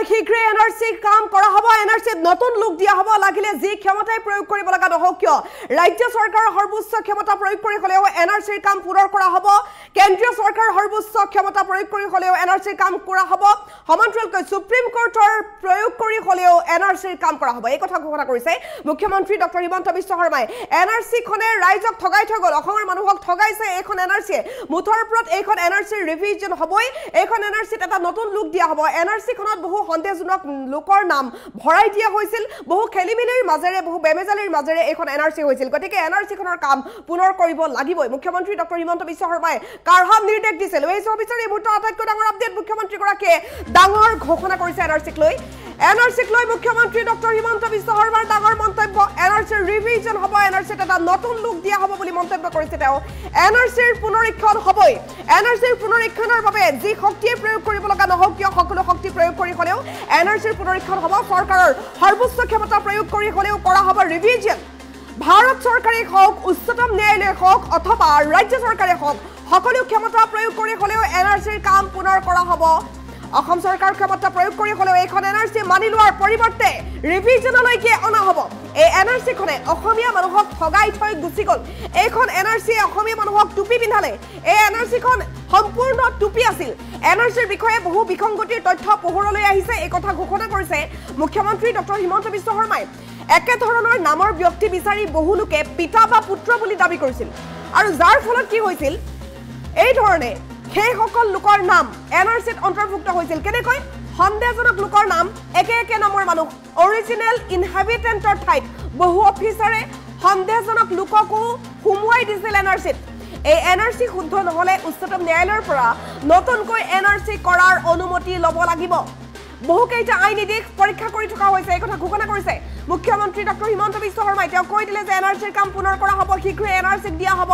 শীঘ্ৰে এনআৰসি কাম কৰা হ'ব এনআৰসিত নতুন লোক দিয়া হ'ব লাগিলে যি ক্ষমতাই প্ৰয়োগ কৰিব লগা নহওক কিয় ৰাজ্য চৰকাৰৰ সৰ্বোচ্চ ক্ষমতা প্ৰয়োগ কৰি হলেও এনআৰসিৰ কাম পুনৰ কৰা হ'ব কেন্দ্ৰীয় চৰকাৰৰ সৰ্বোচ্চ ক্ষমতা প্ৰয়োগ কৰি হলেও এনআৰসিৰ কাম কৰা হ'ব সমান্তৰালকৈ সুপ্ৰিম কোৰ্টৰ প্ৰয়োগ কৰি হলেও এনআৰসিৰ কাম কৰা হ'ব এই কথা ঘোষণা কৰিছে মুখ্যমন্ত্ৰী ডক্টৰ হিমন্ত বিশ্ব শৰ্মাই এনআৰসি খনে ৰাইজক ঠগাই থৈ গল অসমৰ মানুহক ঠগাইছে এইখন এনআৰসি মুঠৰ ওপৰত এইখন এনআৰসিৰ ৰিভিজন হ'বই এইখন এনআৰসিত এটা নতুন লোক দিয়া হ'ব এনআৰসি খনত বহু সন্দেহজনক লোকৰ নাম ভৰাই দিয়া হৈছিল বহু খেলিমেলিৰ মাজেৰে বহু বেমেজালিৰ মাজেৰে এইখন এনআৰসি হৈছিল গতিকে এনআৰসি খনৰ কাম পুনৰ কৰিব লাগিবই মুখ্যমন্ত্ৰী ডক্টৰ হিমন্ত বিশ্ব শৰ্মাই কাৰহা নিৰ্দেশ দিছিল এই সবিচাৰ এই মুহূৰ্তত আটাইতকৈ ডাঙৰ আপডেট মুখ্যমন্ত্ৰী গৰাকীয়ে ডাঙৰ ঘোষণা কৰিছে এনআৰসিক লৈ মুখ্যমন্ত্ৰী ডক্টৰ হিমন্ত বিশ্ব শৰ্মাৰ ডাঙৰ মন্তব্য এনআৰসিৰ ৰিভিজন হ'ব এনআৰসিত এটা নতুন লোক দিয়া হ'ব বুলি মন্তব্য কৰিছে তেওঁ এনআৰসিৰ পুনৰীক্ষণ হ'বই এনআৰসিৰ পুনৰীক্ষণৰ বাবে যি শক্তি প্ৰয়োগ কৰিব লগা নহওক কিয় সকলো শক্তি প্ৰয়োগ কৰি হলেও এনআৰসিৰ পুনৰীক্ষণ হ'ব চৰকাৰৰ সৰ্বোচ্চ ক্ষমতা প্ৰয়োগ কৰি হলেও কৰা হ'ব ৰিভিজন ভাৰত চৰকাৰে হওক উচ্চতম ন্যায়ালয় হওক অথবা ৰাজ্য চৰকাৰে হওক সকলো ক্ষমতা প্ৰয়োগ কৰি হলেও এনআৰসিৰ কাম পুনৰ কৰা হ'ব অসম চৰকাৰৰ ক্ষমতা প্ৰয়োগ কৰি হলেও এইখন এনআৰসি মানি লোৱাৰ পৰিৱৰ্তে ৰিভিজনলৈকে অনা হ'ব এই এনআৰসি খনে অসমীয়া মানুহক ঠগাই থৈ গুচি গল এইখন এনআৰসি অসমীয়া মানুহক টুপি পিন্ধালে এই এনআৰসি খন সম্পূৰ্ণ টুপি আছিল এনআৰসিৰ বিষয়ে বহু বিসংগতিৰ তথ্য পোহৰলৈ আহিছে এই কথা ঘোষণা কৰিছে মুখ্যমন্ত্ৰী ডক্টৰ হিমন্ত বিশ্ব শৰ্মাই একে ধৰণৰ নামৰ ব্যক্তি বিচাৰি বহু লোকে পিতা বা পুত্ৰ বুলি দাবী কৰিছিল আৰু যাৰ ফলত কি হৈছিল এই ধৰণে সেই সকল লোকৰ নাম এনআৰসিত অন্তৰ্ভুক্ত হৈছিল কেনেকৈ সন্দেহজনক লোকৰ নাম একে নামৰ মানুহ অৰিজিনেল ইনহেবিটেন্টৰ ঠাইত বহু অফিচাৰে সন্দেহজনক লোককো সুমুৱাই দিছিল এনআৰসিত এই এনআৰসি শুদ্ধ নহলে উচ্চতম ন্যায়ালয়ৰ পৰা নতুনকৈ এনআৰসি কৰাৰ অনুমতি ল'ব লাগিব বহুকেইটা আইনী দিশ পৰীক্ষা কৰি থকা হৈছে এই কথা ঘোষণা কৰিছে মুখ্যমন্ত্ৰী ডক্টৰ হিমন্ত বিশ্ব শৰ্মাই তেওঁ কৈ দিলে যে এনআৰসিৰ কাম পুনৰ কৰা হ'ব শীঘ্ৰে এনআৰসিক দিয়া হ'ব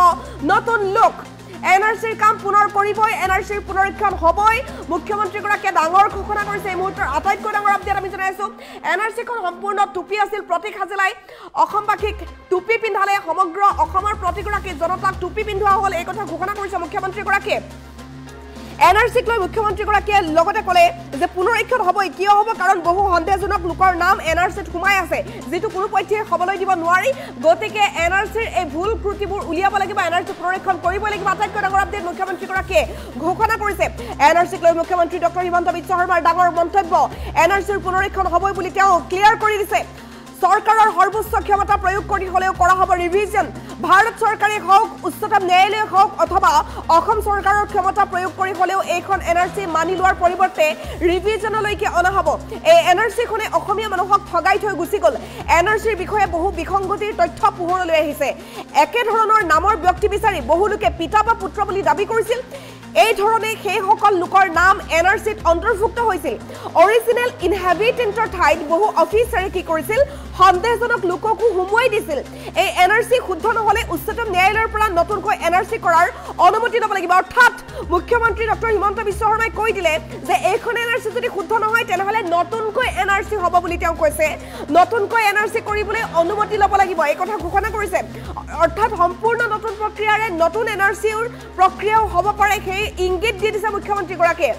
নতুন লোক এনআৰসিৰ কাম পুনৰ কৰিবই এনআৰসিৰ পুনৰীক্ষণ হ'বই মুখ্যমন্ত্ৰীগৰাকীয়ে ডাঙৰ ঘোষণা কৰিছে এই মুহূৰ্তৰ আটাইতকৈ ডাঙৰ আপডেট আমি জনাইছো এনআৰসিখন সম্পূৰ্ণ টুপি আছিল প্ৰতীক সাজিলাই অসমবাসীক টুপি পিন্ধালে সমগ্ৰ অসমৰ প্ৰতিগৰাকী জনতাক টুপি পিন্ধোৱা হ'ল এই কথা ঘোষণা কৰিছে মুখ্যমন্ত্ৰীগৰাকীয়ে এনআৰসিক লৈ মুখ্যমন্ত্ৰীগৰাকীয়ে লগতে ক'লে যে পুনৰীক্ষণ হ'বই কিয় হ'ব কাৰণ বহু সন্দেহজনক লোকৰ নাম এনআৰসিত সোমাই আছে যিটো কোনো পক্ষে হ'বলৈ দিব নোৱাৰি গতিকে এনআৰসিৰ এই ভুল ত্ৰুটিবোৰ উলিয়াব লাগিব এনআৰসি পুনৰীক্ষণ কৰিব লাগিব আটাইতকৈ ডাঙৰ আপডেট মুখ্যমন্ত্ৰীগৰাকীয়ে ঘোষণা কৰিছে এনআৰসিক লৈ মুখ্যমন্ত্ৰী ডক্টৰ হিমন্ত বিশ্ব শৰ্মাৰ ডাঙৰ মন্তব্য এনআৰসিৰ পুনৰীক্ষণ হ'বই বুলি তেওঁ ক্লিয়াৰ কৰি দিছে চৰকাৰৰ সৰ্বোচ্চ ক্ষমতা প্ৰয়োগ কৰি হলেও কৰা হ'ব ৰিভিজন ভাৰত চৰকাৰে হওক উচ্চতম ন্যায়ালয় হওক অথবা অসম চৰকাৰৰ ক্ষমতা প্ৰয়োগ কৰি হলেও এইখন এনআৰসি মানি লোৱাৰ পৰিৱৰ্তে ৰিভিজনলৈকে অনা হ'ব এই এনআৰসি খনে অসমীয়া মানুহক ঠগাই থৈ গুচি গল এনআৰসিৰ বিষয়ে বহু বিসংগতিৰ তথ্য পোহৰলৈ আহিছে একে ধৰণৰ নামৰ ব্যক্তি বিচাৰি বহু লোকে পিতা বা পুত্ৰ বুলি দাবী কৰিছিল এই ধৰণে সেই সকল লোকৰ নাম এনআৰসিত অন্তৰ্ভুক্ত হৈছিল অৰিজিনেল ইনহেবিটেন্টৰ ঠাইত বহু অফিচাৰে কি কৰিছিল সন্দেহজনক লোককো সুমুৱাই দিছিল এই এনআৰসি শুদ্ধ নহলে উচ্চতম ন্যায়ালয়ৰ পৰা নতুনকৈ এনআৰসি কৰাৰ অনুমতি ল'ব লাগিব অৰ্থাৎ মুখ্যমন্ত্ৰী ডক্টৰ হিমন্ত বিশ্ব শৰ্মাই কৈ দিলে যে এইখন এনআৰসি যদি শুদ্ধ নহয় তেনেহলে নতুনকৈ এনআৰসি হ'ব বুলি তেওঁ কৈছে নতুনকৈ এনআৰসি কৰিবলৈ অনুমতি ল'ব লাগিব এই কথা ঘোষণা কৰিছে অৰ্থাৎ সম্পূৰ্ণ নতুন প্ৰক্ৰিয়াৰে নতুন এনআৰচিৰ প্ৰক্ৰিয়াও হ'ব পাৰে সেই ইংগিত দি দিছে মুখ্যমন্ত্ৰীগৰাকীয়ে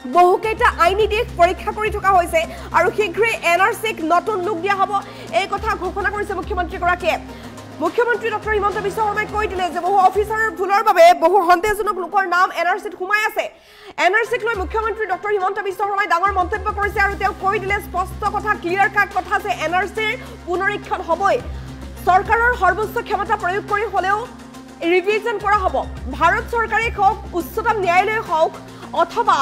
বহুকেইটা আইনী দিশ পৰীক্ষা কৰি থকা হৈছে আৰু শীঘ্ৰে এনআৰসিক নতুন লোক দিয়া হ'ব এই কথা ঘোষণা কৰিছে মুখ্যমন্ত্ৰীগৰাকীয়ে মুখ্যমন্ত্ৰী ডক্টৰ হিমন্ত বিশ্ব শৰ্মাই কৈ দিলে যে বহু অফিচাৰৰ ভুলৰ বাবে বহু সন্দেহজনক লোকৰ নাম এনআৰসিত সোমাই আছে এনআৰসিক লৈ মুখ্যমন্ত্ৰী ডক্টৰ হিমন্ত বিশ্ব শৰ্মাই ডাঙৰ মন্তব্য কৰিছে আৰু তেওঁ কৈ দিলে স্পষ্ট কথা ক্লিয়াৰ কাট কথা যে এনআৰসিৰ পুনৰীক্ষণ হ'বই চৰকাৰৰ সৰ্বোচ্চ ক্ষমতা প্ৰয়োগ কৰি হলেও ৰিভিজন কৰা হ'ব ভাৰত চৰকাৰে হওক উচ্চতম ন্যায়ালয় হওক অথবা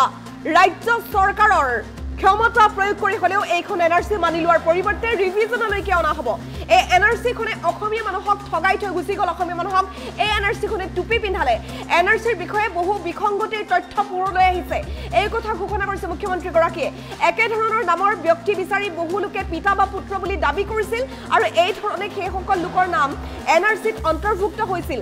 ৰাজ্য চৰকাৰৰ ক্ষমতা প্ৰয়োগ কৰি হলেও এইখন এনআৰসি মানি লোৱাৰ পৰিৱৰ্তে ৰিভিজনলৈকে অনা হ'ব এই এনআৰসি খনে অসমীয়া মানুহক ঠগাই থৈ গুচি গল অসমীয়া মানুহক এই এনআৰসি খনে টুপি পিন্ধালে এনআৰসিৰ বিষয়ে বহু বিসংগতিৰ তথ্য পোহৰলৈ আহিছে এই কথা ঘোষণা কৰিছে মুখ্যমন্ত্ৰীগৰাকীয়ে একে ধৰণৰ নামৰ ব্যক্তি বিচাৰি বহু লোকে পিতা বা পুত্ৰ বুলি দাবী কৰিছিল আৰু এই ধৰণে সেই সকল লোকৰ নাম এনআৰসিত অন্তৰ্ভুক্ত হৈছিল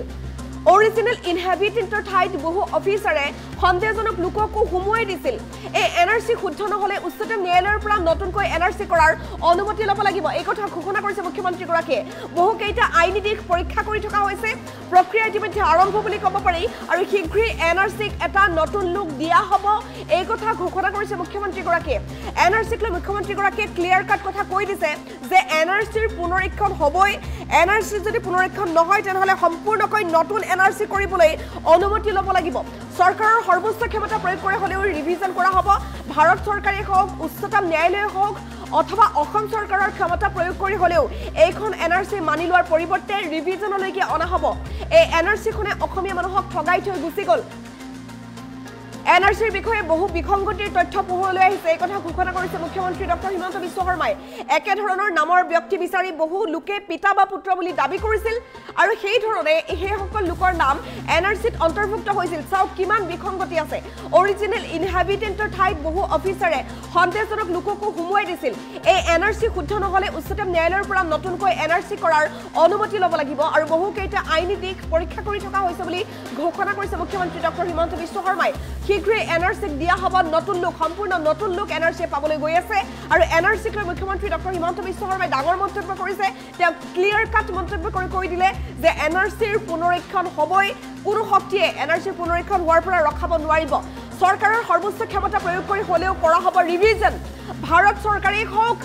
অৰিজিনেল ইনহেবিটেণ্টৰ ঠাইত বহু অফিচাৰে সন্দেহজনক লোককো সুমুৱাই দিছিল এই এনআৰসি শুদ্ধ নহলে উচ্চতম ন্যায়ালয়ৰ পৰা নতুনকৈ এনআৰসি কৰাৰ অনুমতি ল'ব লাগিব এই কথা ঘোষণা কৰিছে মুখ্যমন্ত্ৰীগৰাকীয়ে বহু কেইটা আইনী দিশ পৰীক্ষা কৰি থকা হৈছে প্ৰক্ৰিয়া ইতিমধ্যে আৰম্ভ বুলি ক'ব পাৰি আৰু শীঘ্ৰেই এনআৰসিক এটা নতুন লুক দিয়া হ'ব এই কথা ঘোষণা কৰিছে মুখ্যমন্ত্ৰীগৰাকীয়ে এনআৰসিক লৈ মুখ্যমন্ত্ৰীগৰাকীয়ে ক্লিয়াৰ কাট কথা কৈ দিছে যে এনআৰসিৰ পুনৰীক্ষণ হ'বই এনআৰসি যদি পুনৰীক্ষণ নহয় তেনেহ'লে সম্পূৰ্ণকৈ নতুন এনআৰসি কৰিবলৈ অনুমতি ল'ব লাগিব চৰকাৰৰ সৰ্বোচ্চ ক্ষমতা প্ৰয়োগ কৰি হ'লেও ৰিভিজন কৰা হ'ব ভাৰত চৰকাৰে হওক উচ্চতম ন্যায়ালয়ে হওক অথবা অসম চৰকাৰৰ ক্ষমতা প্ৰয়োগ কৰি হ'লেও এইখন এনআৰসি মানি লোৱাৰ পৰিৱৰ্তে ৰিভিজনলৈকে অনা হ'ব এই এনআৰসিখনে অসমীয়া মানুহক ঠগাই থৈ গুচি গ'ল এনআৰসিৰ বিষয়ে বহু বিসংগতিৰ তথ্য পোহৰলৈ আহিছে এই কথা ঘোষণা কৰিছে মুখ্যমন্ত্ৰী ডক্টৰ হিমন্ত বিশ্ব শৰ্মাই একেধৰণৰ নামৰ ব্যক্তি বিচাৰি বহু লোকে পিতা বা পুত্ৰ বুলি দাবী কৰিছিল আৰু সেই ধৰণে সেইসকল লোকৰ নাম এনআৰসিত অন্তৰ্ভুক্ত হৈছিল চাওক কিমান বিসংগতি আছে অৰিজিনেল ইনহেবিটেণ্টৰ ঠাইত বহু অফিচাৰে সন্দেহজনক লোককো সুমুৱাই দিছিল এই এনআৰসি শুদ্ধ নহলে উচ্চতম ন্যায়ালয়ৰ পৰা নতুনকৈ এনআৰসি কৰাৰ অনুমতি ল'ব লাগিব আৰু বহু কেইটা আইনী দিশ পৰীক্ষা কৰি থকা হৈছে বুলি ঘোষণা কৰিছে মুখ্যমন্ত্ৰী ডক্টৰ হিমন্ত বিশ্ব শৰ্মাই শীঘ্ৰেই এনআৰসিক দিয়া হ'ব নতুন লুক সম্পূৰ্ণ নতুন লুক এনআৰসিয়ে পাবলৈ গৈ আছে আৰু এনআৰসিক লৈ মুখ্যমন্ত্ৰী ডক্টৰ হিমন্ত বিশ্ব শৰ্মাই ডাঙৰ মন্তব্য কৰিছে তেওঁ ক্লিয়াৰ কাট মন্তব্য কৰি কৈ দিলে যে এনআৰসিৰ পুনৰীক্ষণ হ'বই কোনো শক্তিয়ে এনআৰসিৰ পুনৰীক্ষণ হোৱাৰ পৰা ৰখাব নোৱাৰিব চৰকাৰৰ সৰ্বোচ্চ ক্ষমতা প্ৰয়োগ কৰি হ'লেও কৰা হ'ব ৰিভিজন ভাৰত চৰকাৰেই হওক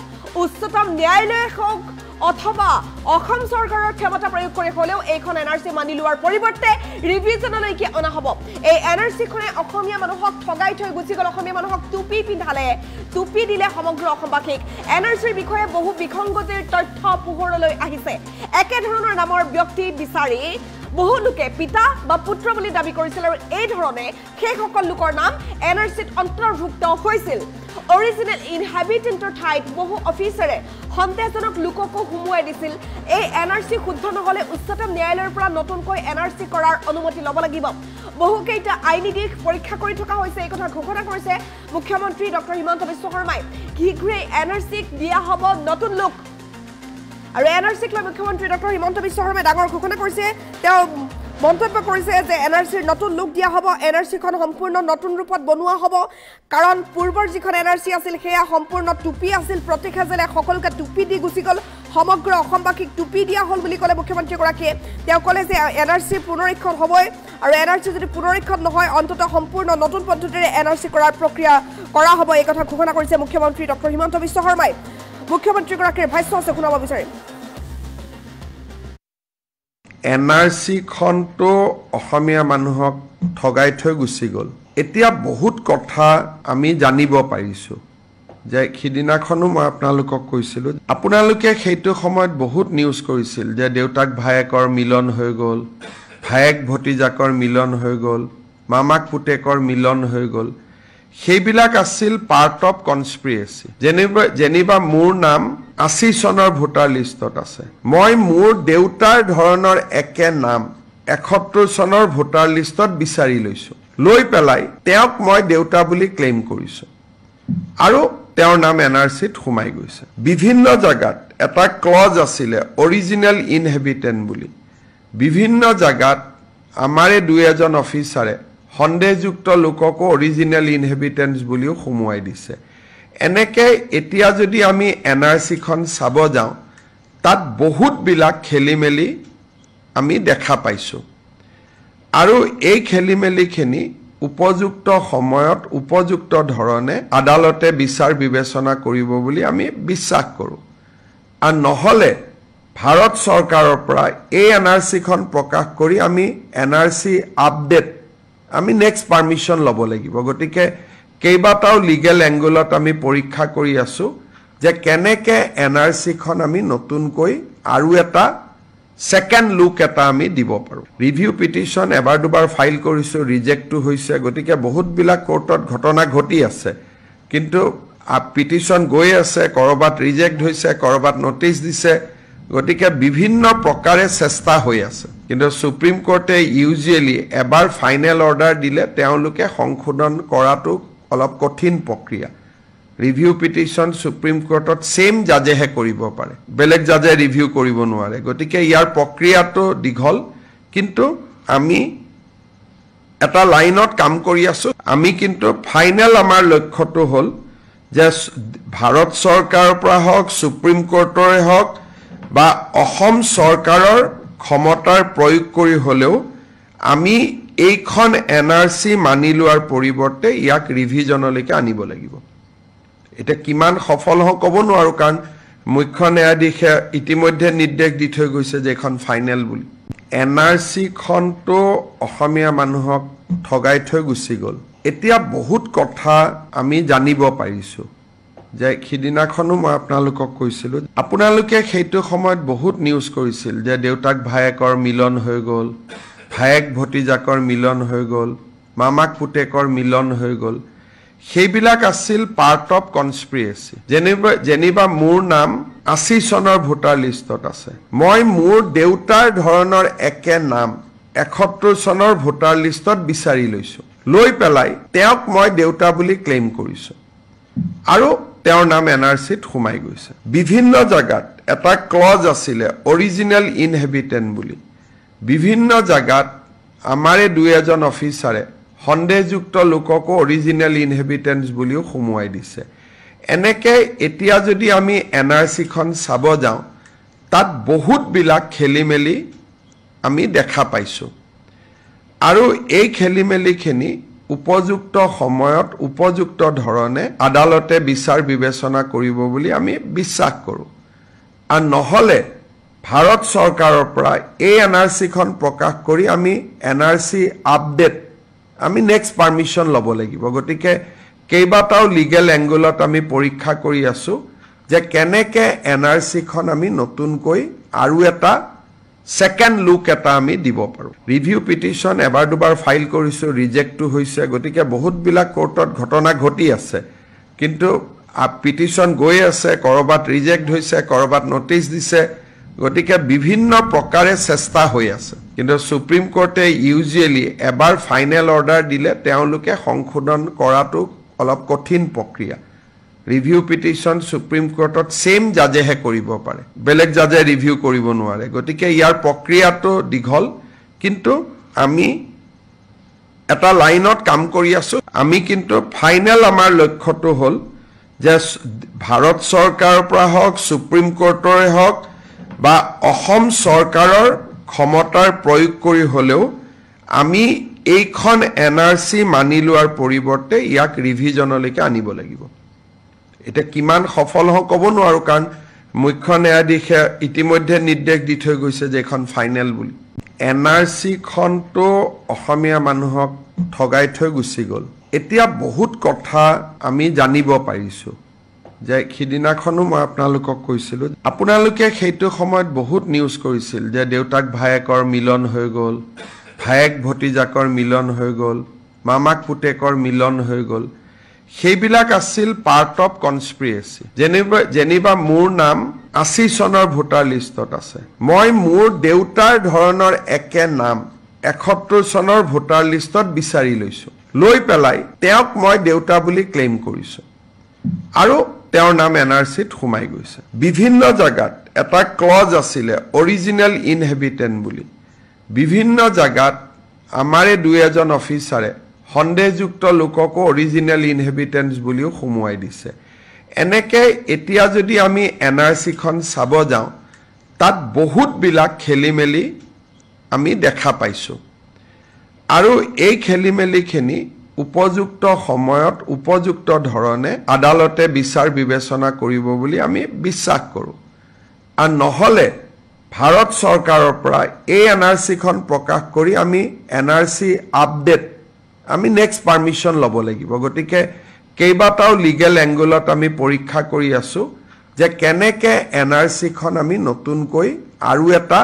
উচ্চতম ন্যায়ালয়ে হওক অথবা অসম চৰকাৰৰ ক্ষমতা প্ৰয়োগ কৰি হ'লেও এইখন এনআৰসি মানি লোৱাৰ পৰিৱৰ্তে ৰিভিজনলৈকে অনা হ'ব এই এনআৰসিখনে অসমীয়া মানুহক ঠগাই থৈ গুচি গ'ল অসমীয়া মানুহক টুপি পিন্ধালে টুপি দিলে সমগ্ৰ অসমবাসীক এনআৰসিৰ বিষয়ে বহু বিসংগতিৰ তথ্য পোহৰলৈ আহিছে একেধৰণৰ নামৰ ব্যক্তি বিচাৰি বহু লোকে পিতা বা পুত্ৰ বুলি দাবী কৰিছিল আৰু এই ধৰণে সেইসকল লোকৰ নাম এনআৰসিত অন্তৰ্ভুক্ত হৈছিল অৰিজিনেল ইনহেবিটেণ্টৰ ঠাইত বহু অফিচাৰে সন্দেহজনক লোককো সুমুৱাই দিছিল এই এনআৰসি শুদ্ধ নহলে উচ্চতম ন্যায়ালয়ৰ পৰা নতুনকৈ এনআৰসি কৰাৰ অনুমতি ল'ব লাগিব বহু কেইটা আইনী দিশ পৰীক্ষা কৰি থকা হৈছে এই কথা ঘোষণা কৰিছে মুখ্যমন্ত্ৰী ডক্টৰ হিমন্ত বিশ্ব শৰ্মাই শীঘ্ৰেই এনআৰসিক দিয়া হ'ব নতুন লুক আৰু এনআৰসিক লৈ মুখ্যমন্ত্ৰী ডক্টৰ হিমন্ত বিশ্ব শৰ্মাই ডাঙৰ ঘোষণা কৰিছে তেওঁ মন্তব্য কৰিছে যে এনআৰসিৰ নতুন লুক দিয়া হ'ব এনআৰসিখন সম্পূৰ্ণ নতুন ৰূপত বনোৱা হ'ব কাৰণ পূৰ্বৰ যিখন এনআৰসি আছিল সেয়া সম্পূৰ্ণ টুপি আছিল প্ৰত্যেক হাজেলে সকলোকে টুপি দি গুচি গ'ল সমগ্ৰ অসমবাসীক টুপি দিয়া হ'ল বুলি ক'লে মুখ্যমন্ত্ৰীগৰাকীয়ে তেওঁ ক'লে যে এনআৰসিৰ পুনৰীক্ষণ হ'বই আৰু এনআৰসি যদি পুনৰীক্ষণ নহয় অন্ততঃ সম্পূৰ্ণ নতুন পদ্ধতিৰে এনআৰসি কৰাৰ প্ৰক্ৰিয়া কৰা হ'ব এই কথা ঘোষণা কৰিছে মুখ্যমন্ত্ৰী ডক্টৰ হিমন্ত বিশ্ব শৰ্মাই মুখ্যমন্ত্ৰীগৰাকীৰ ভাষ্য আছে শুনাব বিচাৰিম এনআৰসি খনটো অসমীয়া মানুহক ঠগাই থৈ গুচি গ'ল এতিয়া বহুত কথা আমি জানিব পাৰিছো যে খিদিনাখনো মই আপোনালোকক কৈছিলো আপোনালোকে সেইটো সময়ত বহুত নিউজ কৰিছিল যে দেউতাক ভায়েকৰ মিলন হৈ গ'ল ভায়েক ভতিজাকৰ মিলন হৈ গ'ল মামাক পুতেকৰ মিলন হৈ গ'ল সেইবিলাক আছিল পাৰ্ট অফ কনস্পিৰেচি যেনিবা মোৰ নাম 80 চনৰ ভোটাৰ লিষ্টত আছে মই মোৰ দেউতাৰ ধৰণৰ একে নাম 71 চনৰ ভোটাৰ লিষ্টত বিচাৰি লৈছো লৈ পেলাই তেওঁক মই দেউতা বুলি ক্লেইম কৰিছো আৰু তেওঁৰ নাম এনআৰসিত সোমাই গৈছে বিভিন্ন জায়গাত এটা ক্লজ আছিলে অৰিজিনেল ইনহেবিটেন্ট বুলি বিভিন্ন জায়গাত আমাৰে দুই এজন অফিচাৰে সন্দেহযুক্ত লোককো অৰিজিনেল ইনহেবিটেন্টস বুলিও সোমুৱাই দিছে এনেকে এতিয়া যদি আমি এনআৰসি খন চাব যাওঁ তাত বহুত বিলাক খেলিমেলি আমি দেখা পাইছো আৰু এই খেলিমেলিখিনি উপযুক্ত সময়ত উপযুক্ত ধৰণে আদালতে বিচাৰ বিবেচনা কৰিব বুলি আমি বিশ্বাস কৰো আৰু নহলে ভাৰত চৰকাৰৰ পৰা এই এনআৰসি খন প্ৰকাশ কৰি আমি এনআৰসি আপডেট আমি নেক্সট পাৰমিশন ল'ব লাগিব গতিকে কেইবাটাও লিগেল এংগলত আমি পৰীক্ষা কৰি আছো যে কেনেকে এনআৰসি খন আমি নতুনকৈ আৰু এটা সেকেন্ড লুক এটা আমি দিব পাৰো ৰিভিউ পিটিশন এবাৰ দুবাৰ ফাইল কৰিছো ৰিজেক্টটো হৈছে গতিকে বহুত বিলাক কোৰ্টত ঘটনা ঘটি আছে কিন্তু পিটিশন গৈ আছে কৰবাত ৰিজেক্ট হৈছে কৰবাত নোটিস দিছে গতিকে বিভিন্ন প্ৰকাৰে চেষ্টা হৈ আছে কিন্তু সুপ্ৰিম কোৰ্টে ইউজুৱেলি এবাৰ ফাইনেল অৰ্ডাৰ দিলে তেওঁলোকে সংশোধন কৰাটো অলপ কঠিন প্ৰক্ৰিয়া ৰিভিউ পিটিশন সুপ্ৰিম কোৰ্টত সেম জাজেহে কৰিব পাৰে বেলেগ জাজে ৰিভিউ কৰিব নোৱাৰে গতিকে ইয়াৰ প্ৰক্ৰিয়াটো দীঘল কিন্তু আমি এটা লাইনত কাম কৰি আছো আমি কিন্তু ফাইনেল আমাৰ লক্ষ্যটো হ'ল যে ভাৰত চৰকাৰৰ পৰা হওক সুপ্ৰিম কোৰ্টৰে হওক বা অসম চৰকাৰৰ ক্ষমতাৰ প্ৰয়োগ কৰি হলেও আমি এইখন এনআৰসি মানি লোৱাৰ পৰিৱৰ্তে ইয়াক ৰিভিজনলৈকে আনিব লাগিব এটা কিমান সফল হ ক'ব নোৱাৰো কাৰণ মুখ্য ন্যায়াধীশে ইতিমধ্যে নিৰ্দেশ দি থৈ গৈছে যে এখন ফাইনেল বুলি এনআৰসি খনটো অসমীয়া মানুহক ঠগাই থৈ গুচি গ'ল এতিয়া বহুত কথা আমি জানিব পাৰিছো যে খিদিনাখনো মই আপোনালোকক কৈছিলো আপোনালোকে সেইটো সময়ত বহুত নিউজ কৰিছিল যে দেউতাক ভায়েকৰ মিলন হৈ গ'ল ভায়েক ভতিজাকৰ মিলন হৈ গ'ল মামাক পুতেকৰ মিলন হৈ গ'ল সেইবিলাক আছিল পাৰ্ট অফ কনস্পিৰেসি যেনিবা মোৰ নাম 80 চনৰ ভোটাৰ লিষ্টত আছে মই মোৰ দেউতাৰ ধৰণৰ একে নাম 71 চনৰ ভোটাৰ লিষ্টত বিচাৰি লৈছো লৈ পেলাই তেওঁক মই দেউতা বুলি ক্লেইম কৰিছো আৰু তেওঁৰ নাম এনআৰসিত সোমাই গৈছে বিভিন্ন জায়গাত এটা ক্লজ আছিলে অৰিজিনাল ইনহেবিটেন্ট বুলি বিভিন্ন জায়গাত আমাৰে দুই এজন অফিচাৰে সন্দেহযুক্ত লোকক অৰিজিনাল ইনহেবিটেন্টস বুলিও সোমুৱাই দিছে এনেকে এতিয়া যদি আমি এনআৰসি খন চাব যাওঁ তাত বহুত বিলাক খেলিমেলি আমি দেখা পাইছো আৰু এই খেলিমেলিখিনি উপযুক্ত সময়ত উপযুক্ত ধৰণে আদালতে বিচাৰ বিবেচনা কৰিব বুলি আমি বিশ্বাস কৰো আৰু নহলে ভাৰত চৰকাৰৰ পৰা এই এনআৰসি খন প্ৰকাশ কৰি আমি এনআৰসি আপডেট আমি নেক্সট পাৰমিশন ল'ব লাগিব গতিকে কেইবাটাও লিগেল এংগলত আমি পৰীক্ষা কৰি আছো যে কেনেকে এনআৰসি খন আমি নতুনকৈ আৰু এটা সেকেন্ড লুক এটা আমি দিব পাৰো ৰিভিউ পিটিশন এবাৰ দুবাৰ ফাইল কৰিছো ৰিজেক্টটো হৈছে গতিকে বহুত বিলাক কোৰ্টত ঘটনা ঘটি আছে কিন্তু পিটিশন গৈ আছে কৰবাত ৰিজেক্ট হৈছে কৰবাত নোটিস দিছে গতিকে বিভিন্ন প্ৰকাৰে চেষ্টা হৈ আছে কিন্তু সুপ্ৰিম কোৰ্টে ইউজুৱেলি এবাৰ ফাইনেল অৰ্ডাৰ দিলে তেওঁলোকে সংশোধন কৰাটো অলপ কঠিন প্ৰক্ৰিয়া ৰিভিউ পিটিশন সুপ্ৰিম কোৰ্টত সেম জাজেহে কৰিব পাৰে বেলেগ জাজে ৰিভিউ কৰিব নোৱাৰে গতিকে ইয়াৰ প্ৰক্ৰিয়াটো দীঘল কিন্তু আমি এটা লাইনত কাম কৰি আছো আমি কিন্তু ফাইনেল আমাৰ লক্ষ্যটো হ'ল যে ভাৰত চৰকাৰৰ পৰা হওক সুপ্ৰিম কোৰ্টৰে হওক বা অসম চৰকাৰৰ ক্ষমতাৰ প্ৰয়োগ কৰি হলেও আমি এইখন এনআৰসি মানি লোৱাৰ পৰিৱৰ্তে ইয়াক ৰিভিজনলৈকে আনিব লাগিব এটা কিমান সফল হ ক'ব নোৱাৰো কাৰণ মুখ্য ন্যায়াধীশে ইতিমধ্যে নিৰ্দেশ দি থৈ গৈছে যে এখন ফাইনেল বুলি এনআৰসি খনটো অসমীয়া মানুহক ঠগাই থৈ গুচি গ'ল এতিয়া বহুত কথা আমি জানিব পাৰিছো যে খিদিনাখনো মই আপোনালোকক কৈছিলো আপোনালোকে সেইটো সময়ত বহুত নিউজ কৰিছিল যে দেউতাক ভায়েকৰ মিলন হৈ গ'ল ভায়েক ভতিজাকৰ মিলন হৈ গ'ল মামাক পুতেকৰ মিলন হৈ গ'ল সেইবিলাক আছিল পাৰ্ট অফ কনস্পিৰেসি যেনিবা মোৰ নাম 80 চনৰ ভোটাৰ লিষ্টত আছে মই মোৰ দেউতাৰ ধৰণৰ একে নাম 71 চনৰ ভোটাৰ লিষ্টত বিচাৰি লৈছো লৈ পেলাই তেওঁক মই দেউতা বুলি ক্লেইম কৰিছো আৰু তেওঁৰ নাম এনআৰসিত সোমাই গৈছে বিভিন্ন জায়গাত এটা ক্লজ আছিলে অৰিজিনাল ইনহেবিটেন্ট বুলি বিভিন্ন জায়গাত আমাৰে দুই এজন অফিচাৰে সন্দেহযুক্ত লোকক অৰিজিনাল ইনহেবিটেন্টস বুলিও সোমুৱাই দিছে এনেকে এতিয়া যদি আমি এনআৰসি খন চাব যাওঁ তাত বহুত বিলাক খেলিমেলি আমি দেখা পাইছো আৰু এই খেলিমেলিখিনি উপযুক্ত সময়ত উপযুক্ত ধৰণে আদালতে বিচাৰ বিবেচনা কৰিব বুলি আমি বিশ্বাস কৰো আৰু নহলে ভাৰত চৰকাৰৰ পৰা এই এনআৰসি খন প্ৰকাশ কৰি আমি এনআৰসি আপডেট আমি নেক্সট পাৰমিশন ল'ব লাগিব গতিকে কেইবাটাও লিগেল এংগলত আমি পৰীক্ষা কৰি আছো যে কেনেকে এনআৰসি খন আমি নতুনকৈ আৰু এটা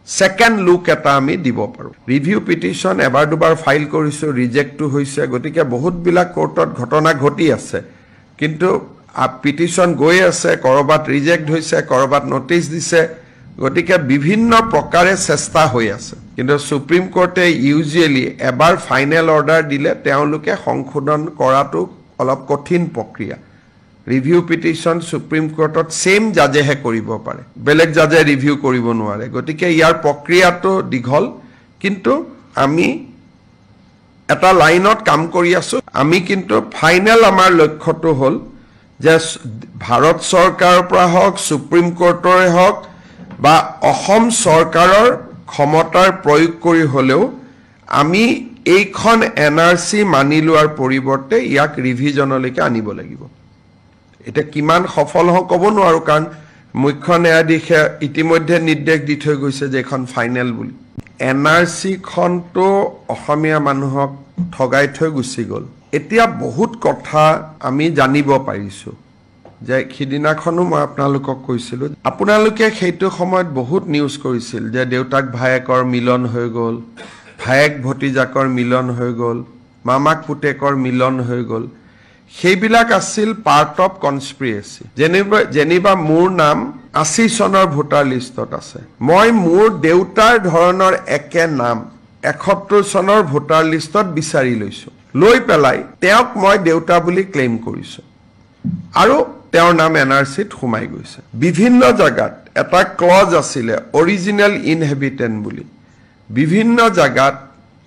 সেকেন্ড লুক এটা আমি দিব পাৰো ৰিভিউ পিটিশন এবাৰ দুবাৰ ফাইল কৰিছো ৰিজেক্টটো হৈছে গতিকে বহুত বিলাক কোৰ্টত ঘটনা ঘটি আছে কিন্তু পিটিশন গৈ আছে কৰবাত ৰিজেক্ট হৈছে কৰবাত নোটিস দিছে গতিকে বিভিন্ন প্ৰকাৰে চেষ্টা হৈ আছে কিন্তু সুপ্ৰিম কোৰ্টে ইউজুৱেলি এবাৰ ফাইনেল অৰ্ডাৰ দিলে তেওঁলোকে সংশোধন কৰাটো অলপ কঠিন প্ৰক্ৰিয়া ৰিভিউ পিটিশন সুপ্ৰিম কোৰ্টত সেম জাজেহে কৰিব পাৰে বেলেগ জাজে ৰিভিউ কৰিব নোৱাৰে গতিকে ইয়াৰ প্ৰক্ৰিয়াটো দীঘল কিন্তু আমি এটা লাইনত কাম কৰি আছো। আমি কিন্তু ফাইনেল আমাৰ লক্ষ্যটো হ'ল যে ভাৰত চৰকাৰৰ পৰা হওক, সুপ্ৰিম কোৰ্টৰে হওক বা অসম চৰকাৰৰ ক্ষমতাৰ প্ৰয়োগ কৰি হ'লেও আমি এইখন এনআৰচি মানি লোৱাৰ পৰিৱৰ্তে ইয়াক ৰিভিজনলৈকে আনিব লাগিব। এতিয়া কিমান সফল হওঁ ক'ব নোৱাৰো, কাৰণ মুখ্য ন্যায়াধীশে ইতিমধ্যে নিৰ্দেশ দি থৈ গৈছে যে এখন ফাইনেল বুলি। এনআৰচি খনটো অসমীয়া মানুহক ঠগাই থৈ গুচি গ'ল। এতিয়া বহুত কথা আমি জানিব পাৰিছো, যে সিদিনাখনো মই আপোনালোকক কৈছিলোঁ, আপোনালোকে সেইটো সময়ত বহুত নিউজ কৰিছিল যে দেউতাক ভায়েকৰ মিলন হৈ গ'ল, ভায়েক ভতিজাকৰ মিলন হৈ গ'ল, মামাক পুতেকৰ মিলন হৈ গ'ল। সেইবিলাক আছিল পাৰ্ট অফ কনস্পিৰেচি। যেনিবা মোৰ নাম 80 চনৰ ভোটাৰ লিষ্টত আছে, মই মোৰ দেউতাৰ ধৰণৰ একে নাম 71 চনৰ ভোটাৰ লিষ্টত বিচাৰি লৈছো, লৈ পেলাই তেওঁক মই দেউতা বুলি ক্লেইম কৰিছো আৰু তেওঁৰ নাম এনআৰচিত সোমাই গৈছে। বিভিন্ন জাগাত এটা ক্লজ আছিলে অৰিজিনেল ইনহেবিটেণ্ট বুলি। বিভিন্ন জাগাত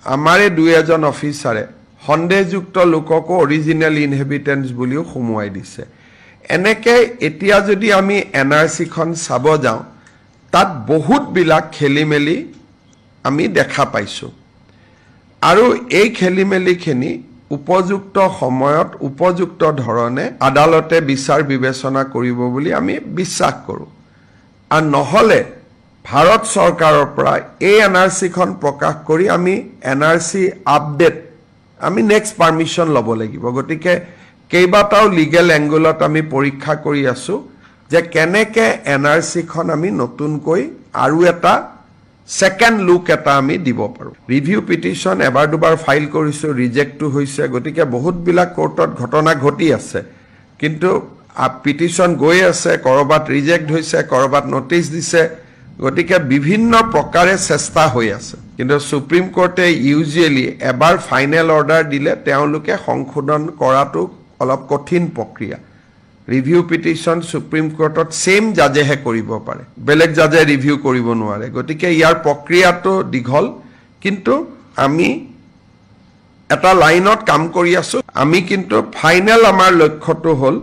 আমাৰে দুই এজন অফিচাৰে সন্দেহযুক্ত লোককো অৰিজিনেল ইনহেবিটেন্স বুলিও সোমোৱাই দিছে। এনেকে এতিয়া যদি আমি এনআৰচিখন চাব যাওঁ, তাত বহুতবিলাক খেলিমেলি আমি দেখা পাইছোঁ আৰু এই খেলিমেলিখিনি উপযুক্ত সময়ত উপযুক্ত ধৰণে আদালতে বিচাৰ বিবেচনা কৰিব বুলি আমি বিশ্বাস কৰোঁ। আৰু নহ'লে ভাৰত চৰকাৰৰ পৰা এই এনআৰচিখন প্ৰকাশ কৰি আমি এনআৰচি আপডেট আমি নেক্সট পাৰ্মিশ্যন ল'ব লাগিব। গতিকে কেইবাটাও লিগেল এংগলত আমি পৰীক্ষা কৰি আছো যে কেনেকে এনআৰচিখন আমি নতুনকৈ আৰু এটা সেকেন্ড লুক এটা আমি দিব পাৰোঁ। ৰিভিউ পিটিশ্যন এবাৰ দুবাৰ ফাইল কৰিছোঁ, ৰিজেক্টটো হৈছে। গতিকে বহুতবিলাক কোৰ্টত ঘটনা ঘটি আছে, কিন্তু পিটিশ্যন গৈ আছে, ক'ৰবাত ৰিজেক্ট হৈছে, ক'ৰবাত নটিচ দিছে। গতিকে বিভিন্ন প্ৰকাৰে চেষ্টা হৈ আছে, কিন্তু সুপ্ৰিম কোৰ্টে ইউজুৱেলি এবাৰ ফাইনেল অৰ্ডাৰ দিলে তেওঁলোকে সংশোধন কৰাটো অলপ কঠিন প্ৰক্ৰিয়া। ৰিভিউ পিটিশ্যন সুপ্ৰিম কোৰ্টত সেম জাজেহে কৰিব পাৰে, বেলেগ জাজে ৰিভিউ কৰিব নোৱাৰে। গতিকে ইয়াৰ প্ৰক্ৰিয়াটো দীঘল, কিন্তু আমি এটা লাইনত কাম কৰি আছো। আমি কিন্তু ফাইনেল আমাৰ লক্ষ্যটো হ'ল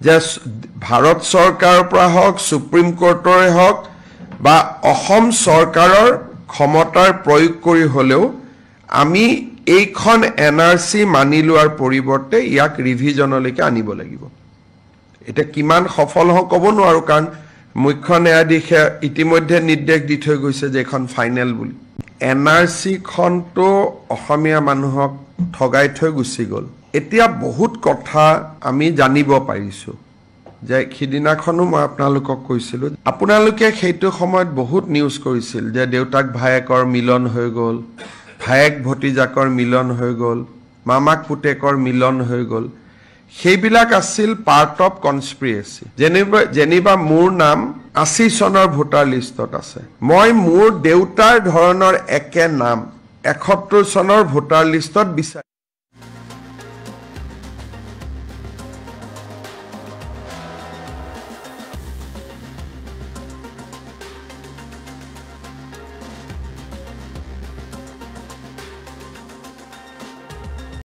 যে ভাৰত চৰকাৰৰ পৰা হওক, সুপ্ৰিম কোৰ্টৰে হওক বা অসম চৰকাৰৰ ক্ষমতাৰ প্ৰয়োগ কৰি হ'লেও আমি এইখন এনআৰচি মানি লোৱাৰ পৰিৱৰ্তে ইয়াক ৰিভিজনলৈকে আনিব লাগিব। এতিয়া কিমান সফল হওঁ ক'ব নোৱাৰো, কাৰণ মুখ্য ন্যায়াধীশে ইতিমধ্যে নিৰ্দেশ দি থৈ গৈছে যে এখন ফাইনেল বুলি। এনআৰচি খনটো অসমীয়া মানুহক ঠগাই থৈ গুচি গ'ল। এতিয়া বহুত কথা আমি জানিব পাৰিছো, যে সিদিনাখনো মই আপোনালোকক কৈছিলোঁ, আপোনালোকে সেইটো সময়ত বহুত নিউজ কৰিছিল যে দেউতাক ভায়েকৰ মিলন হৈ গ'ল, ভায়েক ভতিজাকৰ মিলন হৈ গ'ল, মামাক পুতেকৰ মিলন হৈ গ'ল। সেইবিলাক আছিল পাৰ্ট অফ কনস্পিৰেচি। যেনিবা মোৰ নাম 80 চনৰ ভোটাৰ লিষ্টত আছে, মই মোৰ দেউতাৰ ধৰণৰ একে নাম 71 চনৰ ভোটাৰ লিষ্টত বিচাৰি